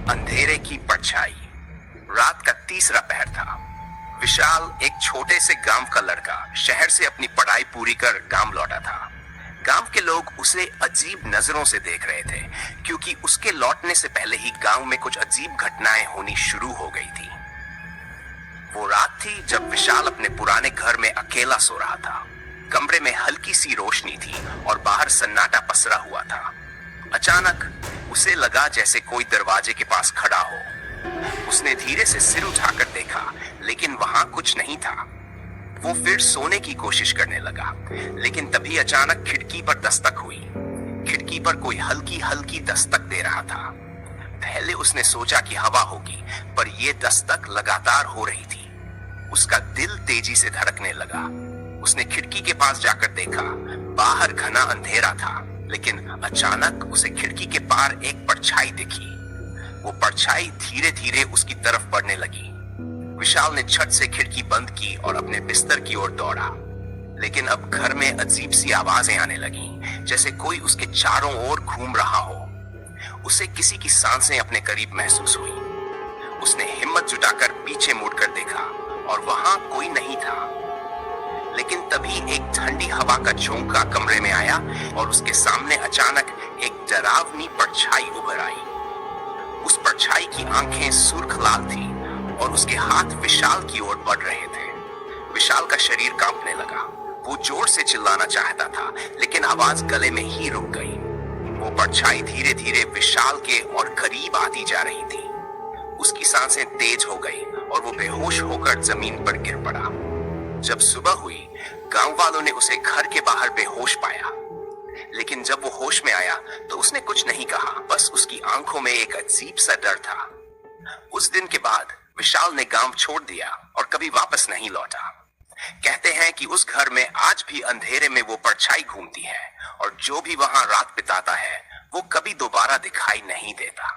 अंधेरे की परछाई। रात का तीसरा पहर था। विशाल एक छोटे से गांव का लड़का शहर से अपनी पढ़ाई पूरी कर गांव लौटा था। गांव के लोग उसे अजीब नजरों से देख रहे थे क्योंकि उसके लौटने से पहले ही गांव में कुछ अजीब घटनाएं होनी शुरू हो गई थी। वो रात थी जब विशाल अपने पुराने घर में अकेला सो रहा था। कमरे में हल्की सी रोशनी थी और बाहर सन्नाटा पसरा हुआ था। अचानक उसे लगा जैसे कोई दरवाजे के पास खड़ा हो। उसने धीरे से सिर उठाकर देखा, लेकिन वहां कुछ नहीं था। वो फिर सोने की कोशिश करने लगा, लेकिन तभी अचानक खिड़की पर दस्तक हुई। खिड़की पर कोई हल्की हल्की दस्तक दे रहा था। पहले उसने सोचा कि हवा होगी, पर यह दस्तक लगातार हो रही थी। उसका दिल तेजी से धड़कने लगा। उसने खिड़की के पास जाकर देखा। बाहर घना अंधेरा था, लेकिन अचानक उसे खिड़की के पार एक परछाई दिखी। वो परछाई धीरे धीरे उसकी तरफ बढ़ने लगी। विशाल ने झट से खिड़की बंद की और अपने बिस्तर की ओर दौड़ा, लेकिन अब घर में अजीब सी आवाजें आने लगी, जैसे कोई उसके चारों ओर घूम रहा हो। उसे किसी की सांसें अपने करीब महसूस हुई। उसने हिम्मत जुटाकर पीछे मुड़कर देखा और वहां कोई नहीं था। लेकिन तभी एक ठंडी हवा का झोंका कमरे में आया और उसके सामने अचानक एक डरावनी परछाई उभर आई। उस परछाई की आंखें सुर्ख लाल थी और उसके हाथ विशाल की ओर बढ़ रहे थे। विशाल का शरीर कांपने लगा। वो जोर से चिल्लाना चाहता था, लेकिन आवाज गले में ही रुक गई। वो परछाई धीरे धीरे विशाल के और करीब आती जा रही थी। उसकी सांसें तेज हो गई और वो बेहोश होकर जमीन पर गिर पड़ा। जब सुबह हुई, गांव वालों ने उसे घर के बाहर बेहोश पाया, लेकिन जब वो होश में आया तो उसने कुछ नहीं कहा, बस उसकी आंखों में एक अजीब सा डर था। उस दिन के बाद विशाल ने गांव छोड़ दिया और कभी वापस नहीं लौटा। कहते हैं कि उस घर में आज भी अंधेरे में वो परछाई घूमती है और जो भी वहां रात बिताता है वो कभी दोबारा दिखाई नहीं देता।